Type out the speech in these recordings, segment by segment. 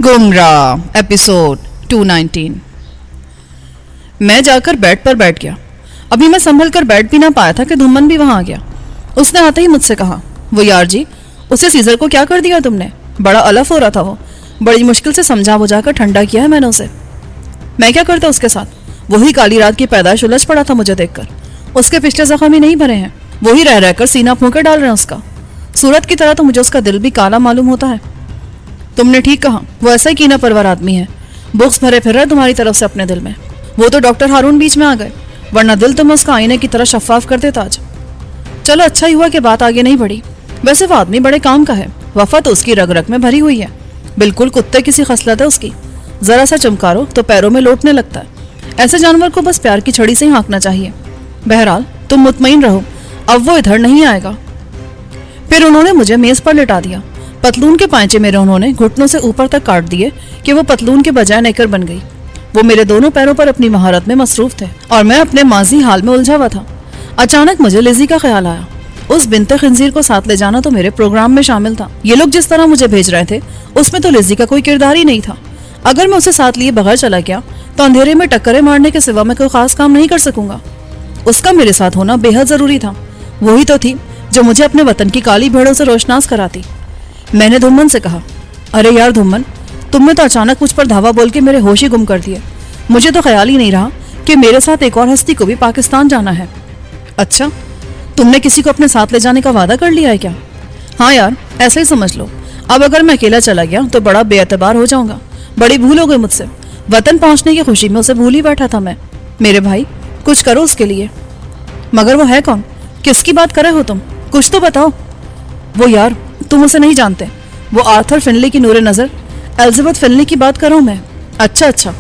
गुमराह एपिसोड 219। मैं जाकर बेड पर बैठ गया। अभी मैं संभल कर बैठ भी ना पाया था कि धुम्मन भी वहां आ गया। उसने आते ही मुझसे कहा, वो यार जी, उसे सीजर को क्या कर दिया तुमने? बड़ा अलफ हो रहा था वो। बड़ी मुश्किल से समझा बुझा कर ठंडा किया है मैंने उसे। मैं क्या करता उसके साथ? वही काली रात की पैदाइश उलझ पड़ा था मुझे देखकर। उसके पिछले जख्म ही नहीं भरे हैं, वही रह रहकर सीना फूंके डाल रहे हैं उसका। सूरत की तरह तो मुझे उसका दिल भी काला मालूम होता है। तुमने ठीक कहा, वो ऐसा ही कीना परवर आदमी है। बुक्स भरे फिर रहा है तुम्हारी तरफ से अपने दिल में। वो तो डॉक्टर हारून बीच में आ गए, वरना दिल तो मैं उसका आईने की तरह शफाफ कर देता आज। चलो अच्छा ही हुआ कि बात आगे नहीं बढ़ी। वैसे वो आदमी बड़े काम का है, वफा तो उसकी रग रग में भरी हुई है। बिल्कुल कुत्ते की सी खसलत है उसकी। जरा सा चमकारो तो पैरों में लौटने लगता है। ऐसे जानवर को बस प्यार की छड़ी से ही हाँकना चाहिए। बहरहाल तुम मुतमईन रहो, अब वो इधर नहीं आएगा। फिर उन्होंने मुझे मेज पर लिटा दिया। पतलून के पांचे मेरे उन्होंने घुटनों से ऊपर तक काट दिए कि वो पतलून के बजाय नेकर बन गई। वो मेरे दोनों पैरों पर अपनी महारत में मसरूफ थे और मैं अपने माजी हाल में उलझा हुआ था। अचानक मुझे लिज़ी का ख्याल आया। उस बिन्ते खिंजीर को साथ ले जाना तो मेरे प्रोग्राम में शामिल था। ये लोग जिस तरह मुझे भेज रहे थे उसमें तो लिज़ी का कोई किरदार ही नहीं था। अगर मैं उसे साथ लिए बगैर चला गया तो अंधेरे में टक्करें मारने के सिवा मैं कोई खास काम नहीं कर सकूंगा। उसका मेरे साथ होना बेहद जरूरी था। वही तो थी जो मुझे अपने वतन की काली भेड़ों से रोशनास कराती। मैंने धुम्मन से कहा, अरे यार धुम्मन, तुमने तो अचानक मुझ पर धावा बोल के मेरे होश ही गुम कर दिए। मुझे तो ख्याल ही नहीं रहा कि मेरे साथ एक और हस्ती को भी पाकिस्तान जाना है। अच्छा, तुमने किसी को अपने साथ ले जाने का वादा कर लिया है क्या? हाँ यार, ऐसा ही समझ लो। अब अगर मैं अकेला चला गया तो बड़ा बेअतबार हो जाऊंगा। बड़ी भूल हो गई मुझसे। वतन पहुंचने की खुशी में उसे भूल ही बैठा था मैं। मेरे भाई, कुछ करो उसके लिए। मगर वो है कौन? किसकी बात कर रहे हो तुम? कुछ तो बताओ। वो यार, तुम उसे नहीं जानते। वो आर्थर फिनले की नूरे नजर एलिजाबेथ फिनले की बात कर रहा हूं मैं। अच्छा,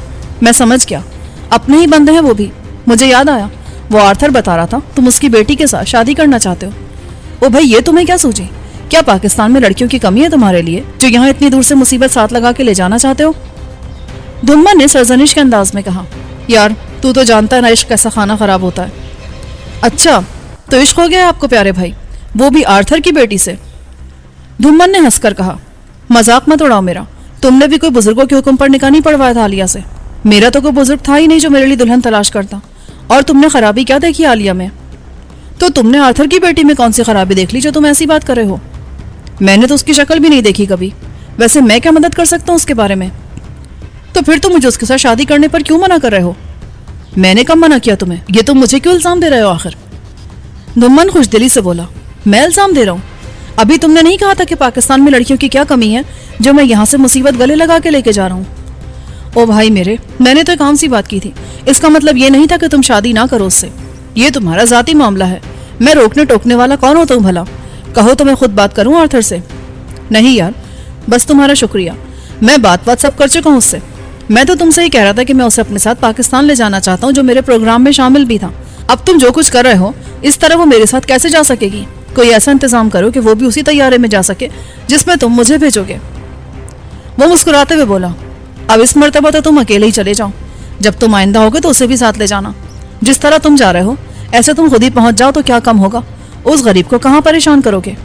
मैं समझ गया। अपने ही बंदे हैं वो भी। मुझे याद आया, वो आर्थर बता रहा था तुम उसकी बेटी के साथ शादी करना चाहते हो। ओ भाई, ये तुम्हें क्या सूझी? क्या पाकिस्तान में लड़कियों की कमी है तुम्हारे लिए, जो यहाँ इतनी दूर से मुसीबत साथ लगा के ले जाना चाहते हो? धुम्मन ने सरजनिश के अंदाज में कहा, यार तू तो जानता है ना इश्क कैसा खाना खराब होता है। अच्छा, तो इश्क हो गया है आपको प्यारे भाई, वो भी आर्थर की बेटी से? धुम्मन ने हंसकर कहा, मजाक मत उड़ाओ मेरा। तुमने भी कोई बुजुर्गों के हुक्म पर निकाह नहीं पढ़वाया था आलिया से। मेरा तो कोई बुजुर्ग था ही नहीं जो मेरे लिए दुल्हन तलाश करता। और तुमने खराबी क्या देखी आलिया में? तो तुमने आर्थर की बेटी में कौन सी खराबी देख ली जो तुम ऐसी बात कर रहे हो? मैंने तो उसकी शक्ल भी नहीं देखी कभी। वैसे मैं क्या मदद कर सकता हूँ उसके बारे में? तो फिर तुम मुझे उसके साथ शादी करने पर क्यों मना कर रहे हो? मैंने कब मना किया तुम्हें? ये तुम मुझे क्यों इल्जाम दे रहे हो आखिर? धुम्मन खुशदिली से बोला, मैं इल्जाम दे रहा हूँ? अभी तुमने नहीं कहा था कि पाकिस्तान में लड़कियों की क्या कमी है जो मैं यहाँ से मुसीबत गले लगा के लेके जा रहा हूँ? ओ भाई मेरे, मैंने तो एक आम सी बात की थी। इसका मतलब ये नहीं था कि तुम शादी ना करो उससे। ये तुम्हारा जाती मामला है। मैं रोकने टोकने वाला कौन होता हूँ भला? कहो तो मैं खुद बात करूँ आर्थर से? नहीं यार, बस तुम्हारा शुक्रिया। मैं बात सब कर चुका हूँ उससे। मैं तो तुमसे ही कह रहा था कि मैं उसे अपने साथ पाकिस्तान ले जाना चाहता हूँ, जो मेरे प्रोग्राम में शामिल भी था। अब तुम जो कुछ कर रहे हो, इस तरह वो मेरे साथ कैसे जा सकेगी? कोई ऐसा इंतजाम करो कि वो भी उसी तैयारे में जा सके जिसमें तुम मुझे भेजोगे। वो मुस्कुराते हुए बोला, अब इस मर्तबा तो तुम अकेले ही चले जाओ। जब तुम आइंदा होगे तो उसे भी साथ ले जाना। जिस तरह तुम जा रहे हो ऐसे तुम खुद ही पहुंच जाओ तो क्या कम होगा? उस गरीब को कहाँ परेशान करोगे?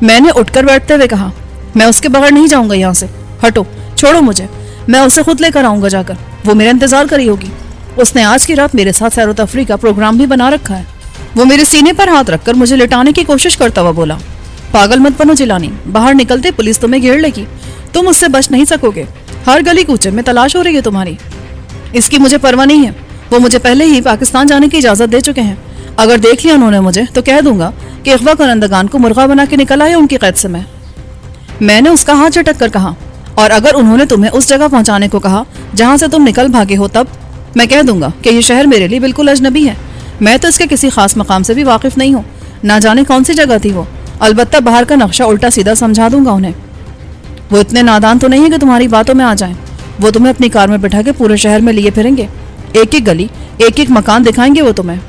मैंने उठकर बैठते हुए कहा, मैं उसके बगैर नहीं जाऊंगा यहाँ से। हटो, छोड़ो मुझे। मैं उसे खुद लेकर आऊंगा जाकर। वो मेरा इंतजार करी होगी। उसने आज की रात मेरे साथ सैर व तफरी का प्रोग्राम भी बना रखा है। वो मेरे सीने पर हाथ रखकर मुझे लिटाने की कोशिश करता हुआ बोला, पागल मत बनो जिलानी, बाहर निकलते पुलिस तुम्हें घेर लेगी। तुम उससे बच नहीं सकोगे। हर गली कूचे में तलाश हो रही है तुम्हारी। इसकी मुझे परवाह नहीं है। वो मुझे पहले ही पाकिस्तान जाने की इजाजत दे चुके हैं। अगर देख लिया उन्होंने मुझे तो कह दूंगा कि अगवा करंदगान को मुर्गा बना के निकल आया उनकी कैद से मैं। मैंने उसका हाथ झटक कर कहा, और अगर उन्होंने तुम्हें उस जगह पहुंचाने को कहा जहां से तुम निकल भागे हो, तब मैं कह दूंगा कि ये शहर मेरे लिए बिल्कुल अजनबी है। मैं तो इसके किसी खास मकाम से भी वाकिफ नहीं हूँ। ना जाने कौन सी जगह थी वो। अलबत्ता बाहर का नक्शा उल्टा सीधा समझा दूंगा उन्हें। वो इतने नादान तो नहीं है कि तुम्हारी बातों में आ जाएं। वो तुम्हें अपनी कार में बिठा के पूरे शहर में लिए फिरेंगे। एक एक गली, एक एक मकान दिखाएंगे वो तुम्हें।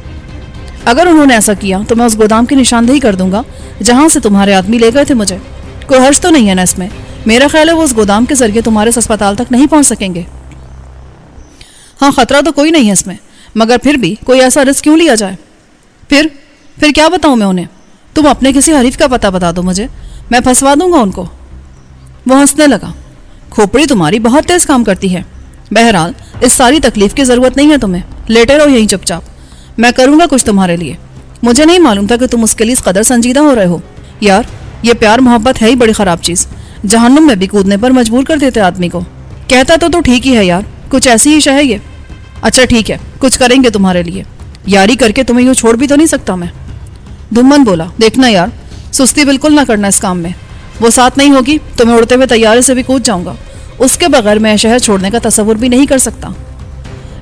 अगर उन्होंने ऐसा किया तो मैं उस गोदाम की निशानदेही कर दूंगा जहां से तुम्हारे आदमी ले गए थे मुझे। कोई हर्ज तो नहीं है ना इसमें? मेरा ख्याल है वो उस गोदाम के जरिए तुम्हारे अस्पताल तक नहीं पहुंच सकेंगे। हाँ, खतरा तो कोई नहीं है इसमें, मगर फिर भी कोई ऐसा रिस्क क्यों लिया जाए? फिर क्या बताऊं मैं उन्हें? तुम अपने किसी हरीफ का पता बता दो मुझे, मैं फंसवा दूंगा उनको। वो हंसने लगा। खोपड़ी तुम्हारी बहुत तेज काम करती है। बहरहाल इस सारी तकलीफ की जरूरत नहीं है तुम्हें, लेटे रहो यहीं चुपचाप, मैं करूंगा कुछ तुम्हारे लिए। मुझे नहीं मालूम था कि तुम उसके लिए इस कदर संजीदा हो रहे हो। यार ये प्यार मोहब्बत है ही बड़ी खराब चीज, जहन्नुम में भी कूदने पर मजबूर कर देते आदमी को। कहता तो ठीक ही है यार, कुछ ऐसी ही शय है ये। अच्छा ठीक है, कुछ करेंगे तुम्हारे लिए, यारी करके तुम्हें यूं छोड़ भी तो नहीं सकता मैं। धुम्मन बोला, देखना यार, सुस्ती बिल्कुल ना करना इस काम में, वो साथ नहीं होगी तो मैं उड़ते हुए तैयारे से भी कूद जाऊंगा, उसके बगैर मैं शहर छोड़ने का तसव्वुर भी नहीं कर सकता।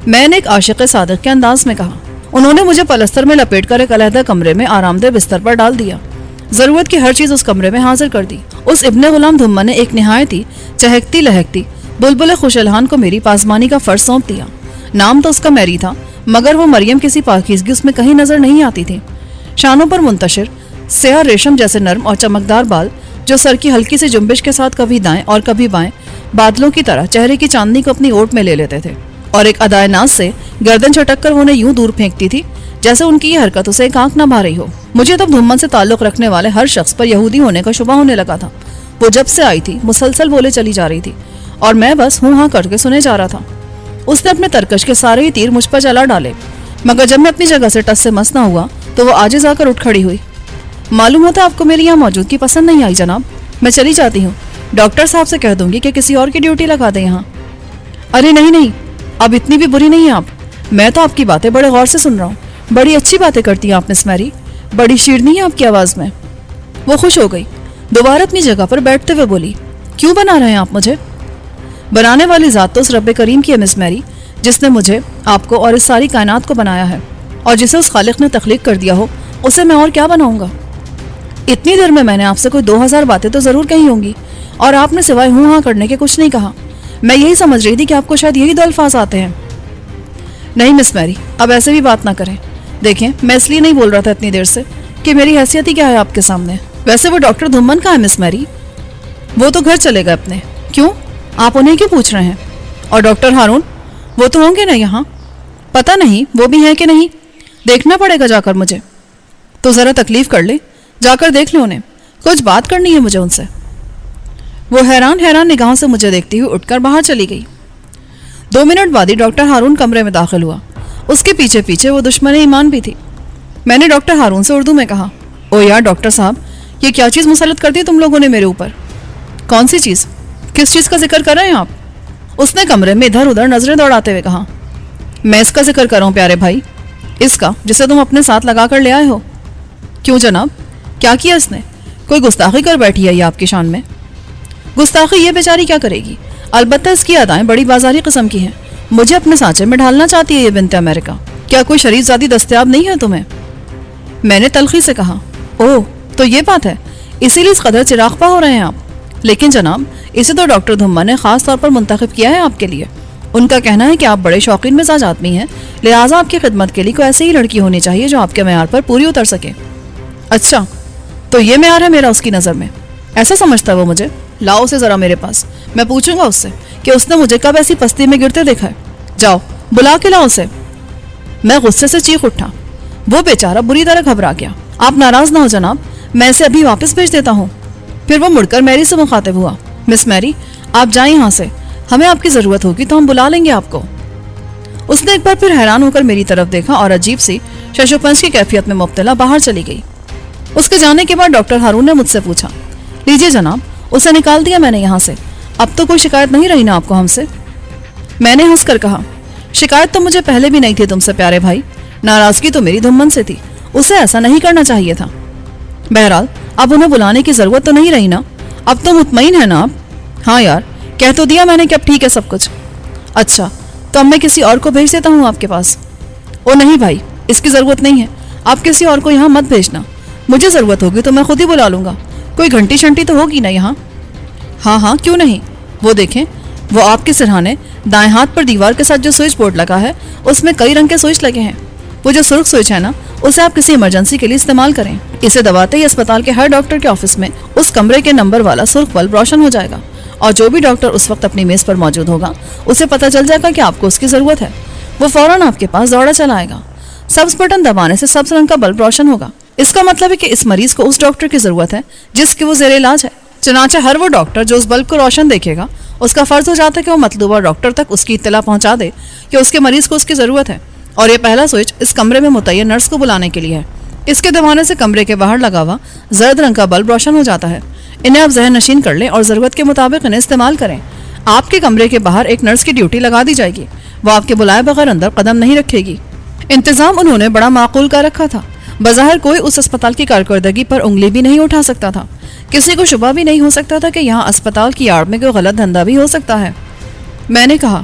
मैंने एक आशिक़ सादिक़ के अंदाज में कहा। उन्होंने मुझे पलस्तर में लपेट कर एक अलहदा कमरे में आरामदेह बिस्तर पर डाल दिया। जरूरत की हर चीज उस कमरे में हाजिर कर दी। उस इब्ने गुलाम धुम्मन ने एक निहायत ही चहकती लहकती बुलबुल खुशलहान को मेरी पासबानी का फर्ज सौंप दिया। नाम तो उसका मैरी था, मगर वो मरियम किसी पाकीज़गी उसमें कहीं नजर नहीं आती थी। शानों पर मुंतशिर स्याह रेशम जैसे नर्म और चमकदार बाल, जो सर की हल्की सी जुम्बिश के साथ कभी दाएं और कभी बाएं बादलों की तरह चेहरे की चांदनी को अपनी ओट में ले लेते थे, और एक अदाए नाज से गर्दन झटक कर उन्हें यूं दूर फेंकती थी जैसे उनकी ये हरकत उसे एक आंख न भा रही हो। मुझे तब धुम्मन से ताल्लुक रखने वाले हर शख्स पर यहूदी होने का शुबा होने लगा था। वो जब से आई थी मुसलसल बोले चली जा रही थी और मैं बस हूं हाँ करके सुने जा रहा था। उसने अपने तरकश के सारे ही तीर मुझ पर चला डाले, मगर जब मैं अपनी जगह से टस से मस न हुआ तो वो आजिज़ आकर उठ खड़ी हुई। मालूम होता आपको मेरी यहाँ मौजूदगी पसंद नहीं आई जनाब, मैं चली जाती हूँ, डॉक्टर साहब से कह दूंगी कि किसी और की ड्यूटी लगा दें यहाँ। अरे नहीं नहीं, अब इतनी भी बुरी नहीं है आप, मैं तो आपकी बातें बड़े गौर से सुन रहा हूँ, बड़ी अच्छी बातें करती हैं आप मिस मैरी, बड़ी शीरनी है आपकी आवाज़ में। वो खुश हो गई, दोबारा अपनी जगह पर बैठते हुए बोली, क्यों बना रहे हैं आप मुझे? बनाने वाली ज़ात तो उस रब्बे करीम की है मिस मैरी, जिसने मुझे, आपको और इस सारी कायनात को बनाया है, और जिसे उस खालिक ने तख्लीक कर दिया हो उसे मैं और क्या बनाऊंगा। इतनी देर में मैंने आपसे कोई 2000 बातें तो ज़रूर कही होंगी, और आपने सिवाय हूँ हाँ करने के कुछ नहीं कहा। मैं यही समझ रही थी कि आपको शायद यही दो अल्फाज आते हैं। नहीं मिस मैरी, अब ऐसे भी बात ना करें। देखें, मैं इसलिए नहीं बोल रहा था इतनी देर से कि मेरी हैसियत ही क्या है आपके सामने। वैसे वो डॉक्टर धुम्मन कहाँ है मिस मैरी? वो तो घर चले गए अपने। क्यों, आप उन्हें क्यों पूछ रहे हैं? और डॉक्टर हारून, वो तो होंगे ना यहाँ? पता नहीं वो भी हैं कि नहीं, देखना पड़ेगा जाकर मुझे। तो ज़रा तकलीफ कर ले, जाकर देख ले उन्हें, कुछ बात करनी है मुझे उनसे। वो हैरान हैरान निगाहों से मुझे देखती हुई उठकर बाहर चली गई। 2 मिनट बाद ही डॉक्टर हारून कमरे में दाखिल हुआ। उसके पीछे पीछे वो दुश्मन ईमान भी थी। मैंने डॉक्टर हारून से उर्दू में कहा, ओ यार डॉक्टर साहब, ये क्या चीज़ मुसलत कर दी तुम लोगों ने मेरे ऊपर? कौन सी चीज़? किस चीज़ का जिक्र कर रहे हैं आप? उसने कमरे में इधर उधर नजरें दौड़ाते हुए कहा। मैं इसका जिक्र कर रहा हूँ प्यारे भाई, इसका जिसे तुम अपने साथ लगा कर ले आए हो। क्यों जनाब, क्या किया इसने? कोई गुस्ताखी कर बैठी है ये आपकी शान में? गुस्ताखी ये बेचारी क्या करेगी, अलबत्ता इसकी अदाएं बड़ी बाजारी किस्म की हैं। मुझे अपने सांचे में ढालना चाहती है ये बिन्ते अमेरिका। क्या कोई शरीफजादी दस्तयाब नहीं है तुम्हें? मैंने तलखी से कहा, ओह तो ये बात है, इसीलिए इस कदर चिरागपा हो रहे हैं आप। लेकिन जनाब, इसे तो डॉक्टर धुम्मन ने खास तौर पर मुंतखब किया है आपके लिए। उनका कहना है कि आप बड़े शौकीन मिजाज आदमी हैं, लिहाजा आपकी खिदमत के लिए कोई ऐसी ही लड़की होनी चाहिए जो आपके मैयार पर पूरी उतर सके। अच्छा, तो ये मैयार है मेरा उसकी नज़र में? ऐसा समझता है वो मुझे? लाओ उसे ज़रा मेरे पास, मैं पूछूंगा उससे कि उसने मुझे कब ऐसी पस्ती में गिरते देखा है। जाओ बुला के लाओ उसे। मैं गुस्से से चीख उठा। वो बेचारा बुरी तरह घबरा गया। आप नाराज ना हो जनाब, मैं इसे अभी वापस भेज देता हूँ। फिर वो मुड़कर मैरी से मुखातिब हुआ, मिस मैरी आप जाएं यहाँ से, हमें आपकी ज़रूरत होगी तो हम बुला लेंगे आपको। उसने एक बार फिर हैरान होकर मेरी तरफ देखा और अजीब सी शशोपंज की कैफियत में मुब्तला बाहर चली गई। उसके जाने के बाद डॉक्टर हारून ने मुझसे पूछा, लीजिए जनाब, उसे निकाल दिया मैंने यहाँ से, अब तो कोई शिकायत नहीं रही ना आपको हमसे? मैंने हंस कर कहा, शिकायत तो मुझे पहले भी नहीं थी तुमसे प्यारे भाई, नाराजगी तो मेरी धुम्मन से थी, उसे ऐसा नहीं करना चाहिए था। बहरहाल अब उन्हें बुलाने की जरूरत तो नहीं रही ना, अब तो मुतमईन है ना आप? हाँ यार, कह तो दिया मैंने कि अब ठीक है सब कुछ। अच्छा, तो अब मैं किसी और को भेज देता हूँ आपके पास। ओ नहीं भाई, इसकी ज़रूरत नहीं है, आप किसी और को यहाँ मत भेजना, मुझे ज़रूरत होगी तो मैं खुद ही बुला लूँगा, कोई घंटी शंटी तो होगी ना यहाँ? हाँ हाँ क्यों नहीं, वो देखें, वो आपके सिरहाने दाएं हाथ पर दीवार के साथ जो स्विच बोर्ड लगा है उसमें कई रंग के स्विच लगे हैं। वो जो सुर्ख स्विच है ना, उसे आप किसी इमरजेंसी के लिए इस्तेमाल करें। इसे दबाते ही अस्पताल के हर डॉक्टर के ऑफिस में उस कमरे के नंबर वाला सुर्ख बल्ब रोशन हो जाएगा, और जो भी डॉक्टर उस वक्त अपनी मेज पर मौजूद होगा उसे पता चल जाएगा कि आपको उसकी ज़रूरत है। वो फौरन आपके पास दौड़ा चला आएगा। सब्ज बटन दबाने से सब्ज रंग का बल्ब रोशन होगा। इसका मतलब है कि इस मरीज को उस डॉक्टर की ज़रूरत है जिसकी वो ज़ेरे इलाज है। चनाचा हर वो डॉक्टर जो उस बल्ब को रोशन देखेगा اس کا فرض ہو جاتا ہے کہ وہ مطلوبہ ڈاکٹر تک اس کی اطلاع پہنچا دے کہ اس کے مریض کو اس کی ضرورت ہے، اور یہ پہلا سوئچ اس کمرے میں متعین نرس کو بلانے کے لیے ہے۔ اس کے دبانے سے کمرے کے باہر لگا ہوا زرد رنگ کا بلب روشن ہو جاتا ہے۔ انہیں آپ ذہن نشین کر لیں اور ضرورت کے مطابق انہیں استعمال کریں۔ آپ کے کمرے کے باہر ایک نرس کی ڈیوٹی لگا دی جائے گی، وہ آپ کے بلائے بغیر اندر قدم نہیں رکھے گی۔ انتظام انہوں نے بڑا معقول کا رکھا تھا۔ بظاہر کوئی اس اسپتال کی کارکردگی پر انگلی بھی نہیں اٹھا سکتا تھا۔ کسی کو شبہ بھی نہیں ہو سکتا تھا کہ یہاں اسپتال کی آڑ میں کوئی غلط دھندا بھی ہو سکتا ہے۔ میں نے کہا،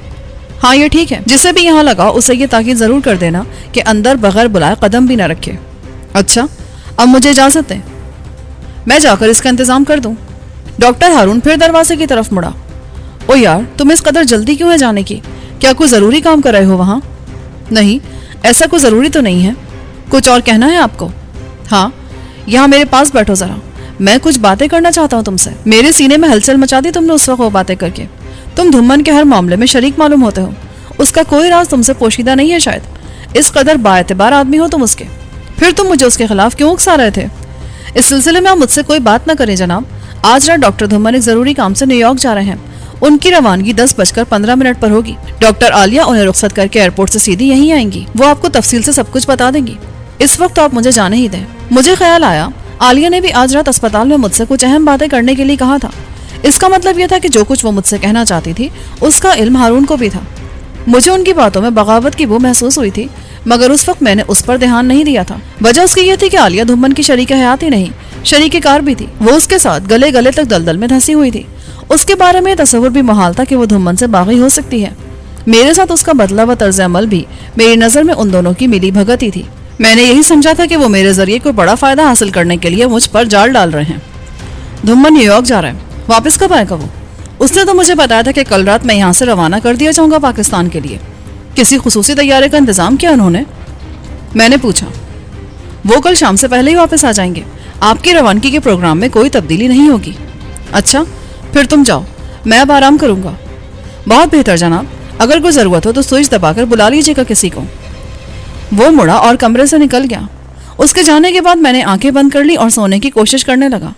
ہاں یہ ٹھیک ہے، جسے بھی یہاں لگا اسے یہ تاکید ضرور کر دینا کہ اندر بغیر بلائے قدم بھی نہ رکھے۔ اچھا، اب مجھے اجازت دیں، میں جا کر اس کا انتظام کر دوں۔ ڈاکٹر ہارون پھر دروازے کی طرف مڑا۔ او یار، تم اس قدر جلدی کیوں ہے جانے کی؟ کیا کوئی ضروری کام کر رہے ہو وہاں؟ نہیں، ایسا کوئی ضروری تو نہیں ہے۔ کچھ اور کہنا ہے آپ کو؟ ہاں، یہاں میرے پاس بیٹھو ذرا، میں کچھ باتیں کرنا چاہتا ہوں تم سے۔ میرے سینے میں ہلچل مچا دی تم نے اس وقت وہ باتیں کر کے۔ تم دھمن کے ہر معاملے میں شریک معلوم ہوتے ہو، اس کا کوئی راز تم سے پوشیدہ نہیں ہے شاید۔ اس قدر باعتبار آدمی ہو تم اس کے، پھر تم مجھے اس کے خلاف کیوں اکسا رہے تھے؟ اس سلسلے میں آپ مجھ سے کوئی بات نہ کریں جناب۔ آج رات ڈاکٹر دھمن ایک ضروری کام سے نیو یارک جا رہے ہیں۔ ان کی روانگی 10:15 پر ہوگی۔ ڈاکٹر عالیہ انہیں رخصت کر کے ایئرپورٹ سے سیدھی یہیں آئیں گی۔ وہ آپ کو تفصیل سے سب کچھ بتا دیں گی۔ اس وقت تو آپ مجھے جانے ہی دیں۔ مجھے خیال آیا عالیہ نے بھی آج رات اسپتال میں مجھ سے کچھ اہم باتیں کرنے کے لیے کہا تھا۔ اس کا مطلب یہ تھا کہ جو کچھ وہ مجھ سے کہنا چاہتی تھی اس کا علم ہارون کو بھی تھا۔ مجھے ان کی باتوں میں بغاوت کی بو محسوس ہوئی تھی، مگر اس وقت میں نے اس پر دھیان نہیں دیا تھا۔ وجہ اس کی یہ تھی کہ عالیہ دھمن کی شریک حیات ہی نہیں، شریک کار بھی تھی۔ وہ اس کے ساتھ گلے گلے تک دلدل میں دھنسی ہوئی تھی۔ اس کے بارے میں تصور بھی محال تھا کہ وہ دھمن سے باغی ہو سکتی ہے۔ میرے ساتھ اس کا بدلہ و طرز عمل بھی میری نظر میں ان دونوں کی ملی بھگت ہی تھی۔ میں نے یہی سمجھا تھا کہ وہ میرے ذریعے کوئی بڑا فائدہ حاصل کرنے کے لیے مجھ پر جال ڈال رہے ہیں۔ دھمن نیو یارک جا رہا ہے، واپس کب آئے گا وہ؟ اس نے تو مجھے بتایا تھا کہ کل رات میں یہاں سے روانہ کر دیا جاؤں گا پاکستان کے لیے۔ کسی خصوصی طیارے کا انتظام کیا انہوں نے؟ میں نے پوچھا۔ وہ کل شام سے پہلے ہی واپس آ جائیں گے۔ آپ کی روانگی کے پروگرام میں کوئی تبدیلی نہیں ہوگی۔ اچھا، پھر تم جاؤ، میں اب آرام کروں گا۔ بہت بہتر جناب، اگر کوئی ضرورت ہو تو سوئچ دبا کر بلا لیجیے گا کسی کو۔ وہ مڑا اور کمرے سے نکل گیا۔ اس کے جانے کے بعد میں نے آنکھیں بند کر لی اور سونے کی کوشش کرنے لگا۔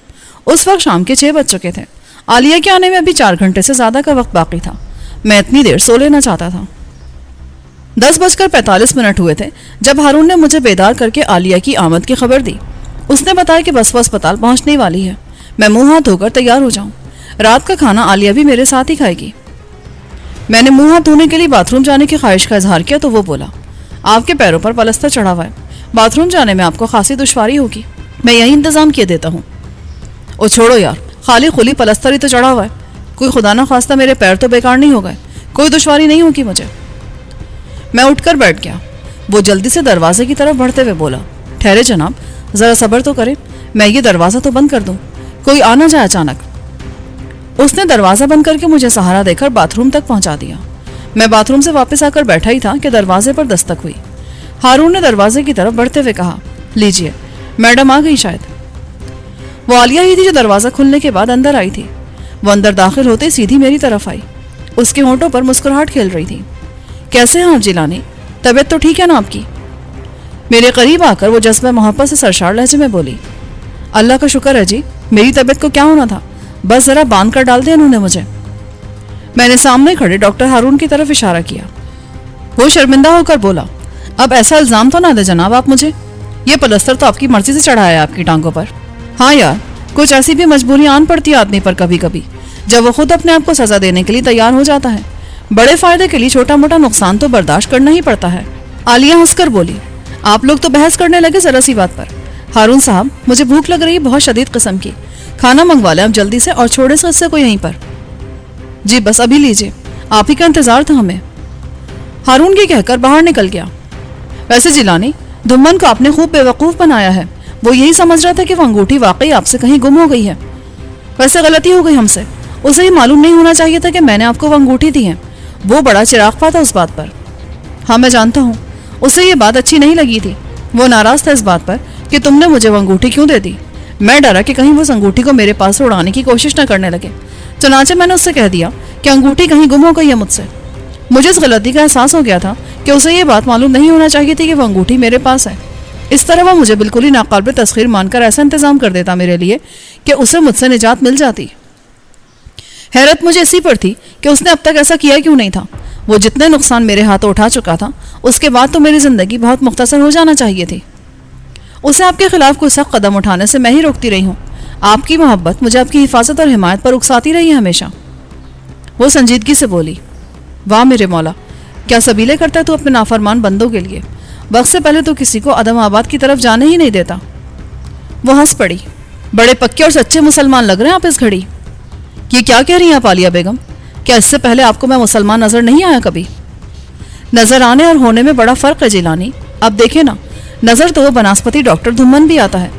اس وقت شام کے 6 بج چکے تھے۔ عالیہ کے آنے میں ابھی 4 گھنٹے سے زیادہ کا وقت باقی تھا۔ میں اتنی دیر سو لینا چاہتا تھا۔ 10:45 ہوئے تھے جب ہارون نے مجھے بیدار کر کے عالیہ کی آمد کی خبر دی۔ اس نے بتایا کہ بس وہ اسپتال پہنچنے والی ہے، میں منہ ہاتھ دھو کر تیار ہو جاؤں۔ رات کا کھانا عالیہ بھی میرے ساتھ ہی کھائے گی۔ میں نے منہ ہاتھ دھونے کے لیے باتھ روم جانے کی خواہش کا اظہار کیا تو وہ بولا، آپ کے پیروں پر پلستر چڑھا ہوا ہے، باتھ روم جانے میں آپ کو خاصی دشواری ہوگی، میں یہی انتظام کیے دیتا ہوں۔ او چھوڑو یار، خالی خلی پلستر ہی تو چڑھا ہوا ہے، کوئی خدا نہ خواستہ میرے پیر تو بیکار نہیں ہو گئے، کوئی دشواری نہیں ہوگی مجھے۔ میں اٹھ کر بیٹھ گیا۔ وہ جلدی سے دروازے کی طرف بڑھتے ہوئے بولا، ٹھہرے جناب، ذرا صبر تو کرے، میں یہ دروازہ تو بند کر دوں، کوئی آ نہ جائے اچانک۔ اس نے دروازہ بند کر کے مجھے سہارا دے کر باتھ روم تک پہنچا دیا۔ میں باتھ روم سے واپس آ کر بیٹھا ہی تھا کہ دروازے پر دستک ہوئی۔ ہارون نے دروازے کی طرف بڑھتے ہوئے کہا، لیجئے، میڈم آ گئی شاید۔ وہ عالیہ ہی تھی جو دروازہ کھلنے کے بعد اندر آئی تھی۔ وہ اندر داخل ہوتے سیدھی میری طرف آئی۔ اس کے ہونٹوں پر مسکراہٹ کھیل رہی تھی۔ کیسے ہیں آپ جیلانی؟ طبیعت تو ٹھیک ہے نا آپ کی؟ میرے قریب آ کر وہ جذبہ محبت سے سرشار لہجے میں بولی، اللہ کا شکر ہے جی، میری طبیعت کو کیا ہونا تھا، بس ذرا باندھ کر ڈال دیا انہوں نے مجھے۔ میں نے سامنے کھڑے ڈاکٹر ہارون کی طرف اشارہ کیا۔ وہ شرمندہ ہو کر بولا، اب ایسا الزام تو نہ دے جناب آپ مجھے، یہ پلستر تو آپ کی مرضی سے چڑھایا ہے آپ کی ٹانگوں پر۔ ہاں یار، کچھ ایسی بھی مجبوریاں آن پڑتی ہے آدمی پر کبھی کبھی، جب وہ خود اپنے آپ کو سزا دینے کے لیے تیار ہو جاتا ہے۔ بڑے فائدے کے لیے چھوٹا موٹا نقصان تو برداشت کرنا ہی پڑتا ہے۔ عالیہ ہنس کر بولی، آپ لوگ تو بحث کرنے لگے ذرا سی بات پر۔ ہارون صاحب، مجھے بھوک لگ رہی ہے بہت شدید قسم کی، کھانا منگوا لیں آپ جلدی سے اور چھوڑے سے کو یہیں پر۔ جی بس ابھی لیجیے، آپ ہی کا انتظار تھا ہمیں۔ ہارون یہ کہہ کر باہر نکل گیا۔ ویسے جیلانی، دھمن کو آپ نے خوب بے وقوف بنایا ہے، وہ یہی سمجھ رہا تھا کہ وہ انگوٹھی واقعی آپ سے کہیں گم ہو گئی ہے۔ ویسے غلطی ہو گئی ہم سے، اسے یہ معلوم نہیں ہونا چاہیے تھا کہ میں نے آپ کو وہ انگوٹھی دی ہے، وہ بڑا چراغ پا تھا اس بات پر۔ ہاں میں جانتا ہوں، اسے یہ بات اچھی نہیں لگی تھی، وہ ناراض تھا اس بات پر کہ تم نے مجھے وہ انگوٹھی کیوں دے دی۔ میں ڈرا کہ کہیں وہ اس انگوٹھی کو میرے پاس سے اڑانے کی کوشش نہ کرنے لگے، چنانچہ میں نے اس سے کہہ دیا کہ انگوٹھی کہیں گم ہو گئی ہے مجھ سے۔ مجھے اس غلطی کا احساس ہو گیا تھا کہ اسے یہ بات معلوم نہیں ہونا چاہیے تھی کہ وہ انگوٹھی میرے پاس ہے۔ اس طرح وہ مجھے بالکل ہی ناقابل تسخیر مان کر ایسا انتظام کر دیتا میرے لیے کہ اسے مجھ سے نجات مل جاتی۔ حیرت مجھے اسی پر تھی کہ اس نے اب تک ایسا کیا کیوں نہیں تھا. وہ جتنے نقصان میرے ہاتھوں اٹھا چکا تھا اس کے بعد تو میری زندگی بہت مختصر ہو جانا چاہیے تھی. اسے آپ کے خلاف کوئی سخت قدم اٹھانے سے میں ہی روکتی رہی ہوں. آپ کی محبت مجھے آپ کی حفاظت اور حمایت پر اکساتی رہی ہے ہمیشہ. وہ سنجیدگی سے بولی. واہ میرے مولا، کیا سبیلے کرتا ہے تو اپنے نافرمان بندوں کے لیے. وقت سے پہلے تو کسی کو عدم آباد کی طرف جانے ہی نہیں دیتا. وہ ہنس پڑی. بڑے پکے اور سچے مسلمان لگ رہے ہیں آپ اس گھڑی. یہ کیا کہہ رہی ہیں آپ عالیہ بیگم؟ کیا اس سے پہلے آپ کو میں مسلمان نظر نہیں آیا کبھی؟ نظر آنے اور ہونے میں بڑا فرق ہے جیلانی. اب دیکھیں نا، نظر تو وہ بناسپتی ڈاکٹر دھمن بھی آتا ہے.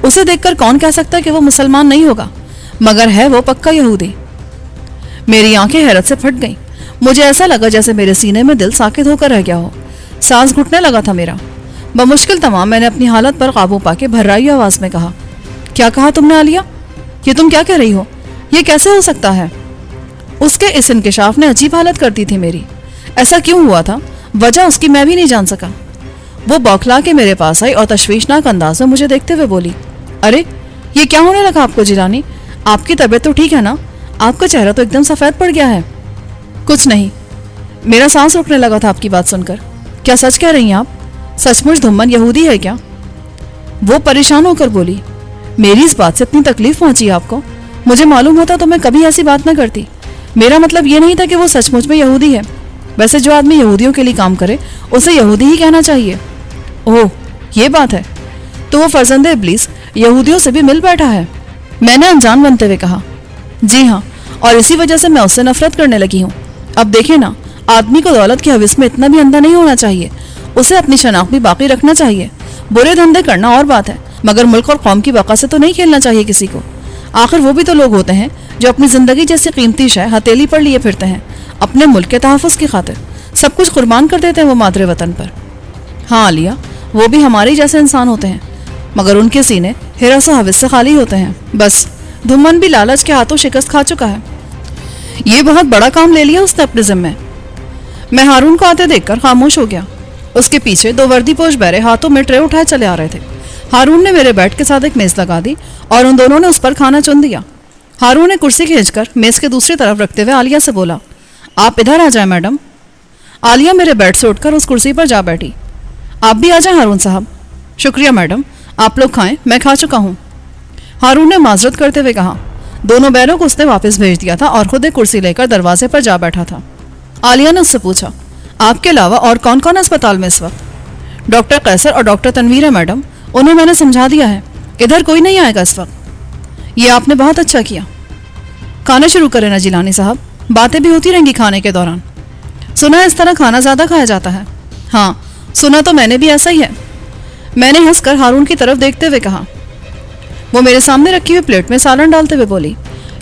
اسے دیکھ کر کون کہہ سکتا ہے کہ وہ مسلمان نہیں ہوگا؟ مگر ہے وہ پکا یہودی. میری آنکھیں حیرت سے پھٹ گئیں. مجھے ایسا لگا جیسے میرے سینے میں دل ساکت ہو کر رہ گیا ہو. سانس گھٹنے لگا تھا میرا. بمشکل تمام میں نے اپنی حالت پر قابو پا کے بھررائی آواز میں کہا. کیا کہا تم نے عالیہ؟ یہ تم کیا کہہ رہی ہو؟ یہ کیسے ہو سکتا ہے؟ اس کے اس انکشاف نے عجیب حالت کر دی تھی میری. ایسا کیوں ہوا تھا؟ وجہ اس کی میں بھی نہیں جان سکا. وہ بوکھلا کے میرے پاس آئی اور تشویشناک انداز میں مجھے دیکھتے ہوئے بولی. ارے یہ کیا ہونے لگا آپ کو جیلانی؟ آپ کی طبیعت تو ٹھیک ہے نا؟ آپ کا چہرہ تو ایک دم سفید پڑ گیا ہے. کچھ نہیں. میرا سانس رکنے لگا تھا آپ کی بات سن کر. کیا سچ کہہ رہی ہیں آپ؟ سچ مچ دھمن یہودی ہے کیا؟ وہ پریشان ہو کر بولی. میری اس بات سے اتنی تکلیف پہنچی آپ کو؟ مجھے معلوم ہوتا تو میں کبھی ایسی بات نہ کرتی. میرا مطلب یہ نہیں تھا کہ وہ سچ مچ میں یہودی ہے. ویسے جو آدمی یہودیوں کے لیے کام کرے اسے یہودی ہی کہنا چاہیے. اوہ یہ بات ہے. تو وہ فرزند ابلیس یہودیوں سے بھی مل بیٹھا ہے؟ میں نے انجان بنتے ہوئے کہا. جی ہاں، اور اسی وجہ سے میں اس سے نفرت کرنے لگی ہوں. اب دیکھیں نا، آدمی کو دولت کی حوث میں اتنا بھی اندھا نہیں ہونا چاہیے. اسے اپنی شناخت بھی باقی رکھنا چاہیے. برے دھندے کرنا اور بات ہے، مگر ملک اور قوم کی بقا سے تو نہیں کھیلنا چاہیے کسی کو. آخر وہ بھی تو لوگ ہوتے ہیں جو اپنی زندگی جیسی قیمتی شے ہتھیلی پر لیے پھرتے ہیں. اپنے ملک کے تحفظ کی خاطر سب کچھ قربان کر دیتے ہیں وہ مادر وطن پر. ہاں عالیہ، وہ بھی ہمارے جیسے انسان ہوتے ہیں، مگر ان کے سینے ہرس و حوث سے خالی ہوتے ہیں. بس دھمن بھی لالچ کے ہاتھوں شکست کھا چکا ہے. یہ بہت بڑا کام لے لیا اس نے اپنے ذمے. میں ہارون کو آتے دیکھ کر خاموش ہو گیا. اس کے پیچھے دو وردی پوش بہرے ہاتھوں میں ٹرے اٹھائے چلے آ رہے تھے. ہارون نے میرے بیڈ کے ساتھ ایک میز لگا دی اور ان دونوں نے اس پر کھانا چن دیا. ہارون نے کرسی کھینچ کر میز کے دوسری طرف رکھتے ہوئے عالیہ سے بولا. آپ ادھر آ جائیں میڈم. عالیہ میرے بیڈ سے اٹھ کر اس کرسی پر جا بیٹھی. آپ بھی آ جائیں ہارون صاحب. شکریہ میڈم، آپ لوگ کھائیں، میں کھا چکا ہوں. ہارون نے معذرت کرتے ہوئے کہا. دونوں بیروں کو اس نے واپس بھیج دیا تھا اور خود ایک کرسی لے کر دروازے پر جا بیٹھا تھا. عالیہ نے اس سے پوچھا. آپ کے علاوہ اور کون کون ہے اسپتال میں اس وقت؟ ڈاکٹر قیصر اور ڈاکٹر تنویر ہے میڈم. انہیں میں نے سمجھا دیا ہے، ادھر کوئی نہیں آئے گا اس وقت. یہ آپ نے بہت اچھا کیا. کھانا شروع کریں نا جیلانی صاحب، باتیں بھی ہوتی رہیں گی کھانے کے دوران. سنا ہے اس طرح کھانا زیادہ کھایا جاتا ہے. ہاں سنا تو میں نے بھی ایسا ہی ہے. میں نے ہنس کر ہارون کی طرف دیکھتے ہوئے کہا. وہ میرے سامنے رکھی ہوئی پلیٹ میں سالن ڈالتے ہوئے بولی.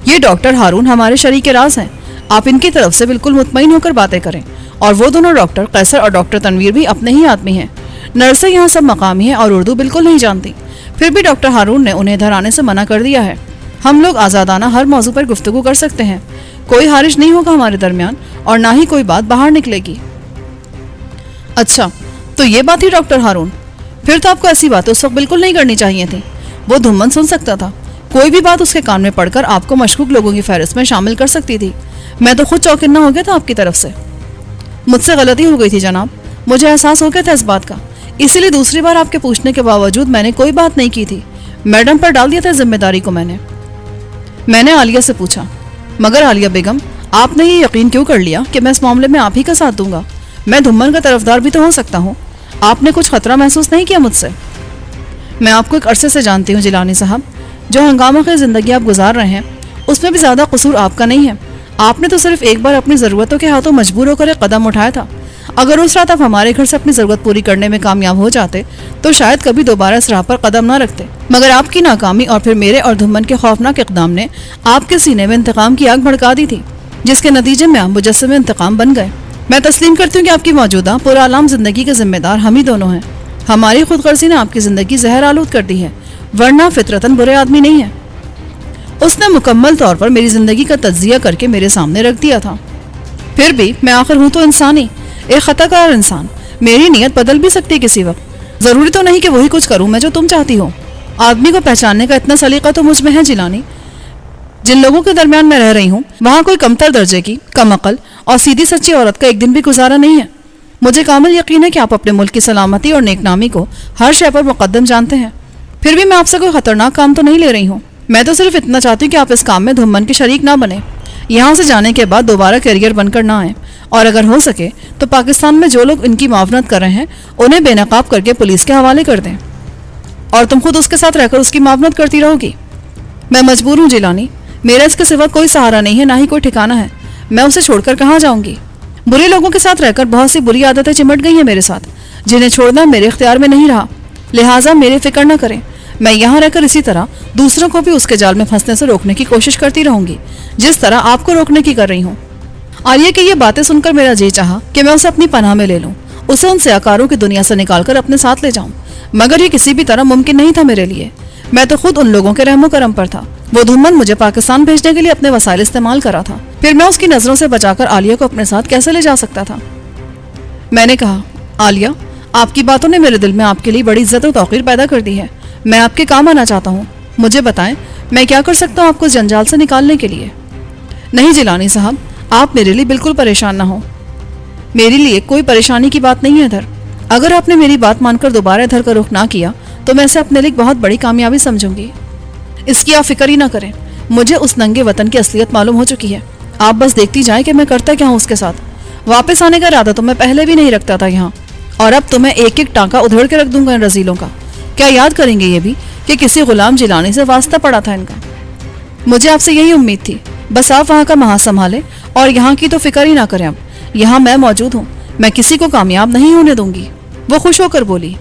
یہ ڈاکٹر ہارون ہمارے شریک راز ہیں. آپ ان کی طرف سے بالکل مطمئن ہو کر باتیں کریں. اور وہ دونوں ڈاکٹر قیصر اور ڈاکٹر تنویر بھی اپنے ہی آدمی ہیں. نرسیں یہاں سب مقامی ہیں اور اردو بالکل نہیں جانتی. پھر بھی ڈاکٹر ہارون نے انہیں ادھر آنے سے منع کر دیا ہے. ہم لوگ آزادانہ ہر موضوع پر گفتگو کر سکتے ہیں. کوئی حارج نہیں ہوگا ہمارے درمیان اور نہ ہی کوئی بات باہر نکلے گی. اچھا تو یہ بات ہی ڈاکٹر ہارون. پھر تو آپ کو ایسی باتیں اس وقت بالکل نہیں کرنی چاہیے تھی. وہ دھمن سن سکتا تھا. کوئی بھی بات اس کے کان میں پڑ کر آپ کو مشکوک لوگوں کی فہرست میں شامل کر سکتی تھی. میں تو خود چوکنا ہو گیا تھا آپ کی طرف سے. مجھ سے غلطی ہو گئی تھی جناب، مجھے احساس ہو گیا تھا اس بات کا. اسی لیے دوسری بار آپ کے پوچھنے کے باوجود میں نے کوئی بات نہیں کی تھی. میڈم پر ڈال دیا تھا ذمہ داری کو میں نے عالیہ سے پوچھا. مگر عالیہ بیگم، آپ نے یہ یقین کیوں کر لیا کہ میں اس معاملے میں آپ ہی کا ساتھ دوں گا؟ میں دھمن کا طرفدار بھی تو ہو سکتا ہوں. آپ نے کچھ خطرہ محسوس نہیں کیا مجھ سے؟ میں آپ کو ایک عرصے سے جانتی ہوں جیلانی صاحب. جو ہنگامہ خیز زندگی آپ گزار رہے ہیں اس میں بھی زیادہ قصور آپ کا نہیں ہے. آپ نے تو صرف ایک بار اپنی ضرورتوں کے ہاتھوں مجبور ہو کر ایک قدم اٹھایا تھا. اگر اس رات آپ ہمارے گھر سے اپنی ضرورت پوری کرنے میں کامیاب ہو جاتے تو شاید کبھی دوبارہ اس راہ پر قدم نہ رکھتے. مگر آپ کی ناکامی اور پھر میرے اور دھمن کے خوفناک اقدام نے آپ کے سینے میں انتقام کی آگ بھڑکا دی تھی، جس کے نتیجے میں آپ مجسم انتقام بن گئے. میں تسلیم کرتی ہوں کہ آپ کی موجودہ پرعالم زندگی کے ذمہ دار ہم ہی دونوں ہیں. ہماری خود غرضی نے آپ کی زندگی زہر آلود کر دی ہے، ورنہ فطرتاً برے آدمی نہیں ہے. اس نے مکمل طور پر میری زندگی کا تجزیہ کر کے میرے سامنے رکھ دیا تھا. پھر بھی میں آخر ہوں تو انسان ہی، ایک خطا کار انسان. میری نیت بدل بھی سکتی کسی وقت. ضروری تو نہیں کہ وہی کچھ کروں میں جو تم چاہتی ہو. آدمی کو پہچاننے کا اتنا سلیقہ تو مجھ میں ہے جیلانی. जिन लोगों के दरमियान मैं रह रही हूँ वहाँ कोई कमतर दर्जे की, कम अकल और सीधी सच्ची औरत का एक दिन भी गुजारा नहीं है। मुझे कामिल यकीन है कि आप अपने मुल्क की सलामती और नेकनामी को हर शय पर मुकद्दम जानते हैं। फिर भी मैं आपसे कोई खतरनाक काम तो नहीं ले रही हूँ। मैं तो सिर्फ इतना चाहती हूँ कि आप इस काम में धुम्मन के शरीक ना बने, यहाँ से जाने के बाद दोबारा करियर बनकर ना आए, और अगर हो सके तो पाकिस्तान में जो लोग इनकी मावनत कर रहे हैं उन्हें बेनकाब करके पुलिस के हवाले कर दें, और तुम खुद उसके साथ रहकर उसकी मावनत करती रहोगी। मैं मजबूर हूँ जिलानी, मेरा इसके सिवा कोई सहारा नहीं है, ना ही कोई ठिकाना है। मैं उसे छोड़कर कहाँ जाऊंगी? बुरे लोगों के साथ रहकर बहुत सी बुरी आदतें चिमट गई हैं मेरे साथ, जिन्हें छोड़ना मेरे इख्तियार में नहीं रहा। लिहाजा मेरी फिक्र न करें, मैं यहाँ रहकर इसी तरह दूसरों को भी उसके जाल में फंसने से रोकने की कोशिश करती रहूंगी, जिस तरह आपको रोकने की कर रही हूँ। आलिया की ये बातें सुनकर मेरा जी चाहा कि मैं उसे अपनी पनाह में ले लूँ, उसे उन सयाकारों की दुनिया से निकालकर अपने साथ ले जाऊं, मगर ये किसी भी तरह मुमकिन नहीं था मेरे लिए। मैं तो खुद उन लोगों के रहमो करम पर था। वो धुम्मन मुझे पाकिस्तान भेजने के लिए अपने वसाइल इस्तेमाल करा था, फिर मैं उसकी नजरों से बचाकर आलिया को अपने साथ कैसे ले जा सकता था? मैंने कहा, आलिया, आपकी बातों ने मेरे दिल में आपके लिए बड़ी इज्जत और तौकीर पैदा कर दी है। मैं आपके काम आना चाहता हूँ। मुझे बताएं, मैं क्या कर सकता हूँ आपको इस जंजाल से निकालने के लिए? नहीं जिलानी साहब, आप मेरे लिए बिल्कुल परेशान ना हो। मेरे लिए कोई परेशानी की बात नहीं है इधर। अगर आपने मेरी बात मानकर दोबारा इधर का रुख ना किया तो मैं इसे अपने लिए बहुत बड़ी कामयाबी समझूंगी। इसकी आप फिक्र ही ना करें, मुझे उस नंगे वतन की असलियत मालूम हो चुकी है। आप बस देखती जाएं कि मैं करता क्या हूँ उसके साथ। वापस आने का इरादा तो मैं पहले भी नहीं रखता था यहाँ, और अब तो मैं एक एक टांका उधेड़ के रख दूंगा इन रजीलों का। क्या याद करेंगे ये भी कि किसी गुलाम जिलानी से वास्ता पड़ा था इनका? मुझे आपसे यही उम्मीद थी। बस आप वहाँ का महा संभालें और यहाँ की तो फिक्र ही ना करें। अब यहाँ मैं मौजूद हूँ, मैं किसी को कामयाब नहीं होने दूंगी। वो खुश होकर बोली,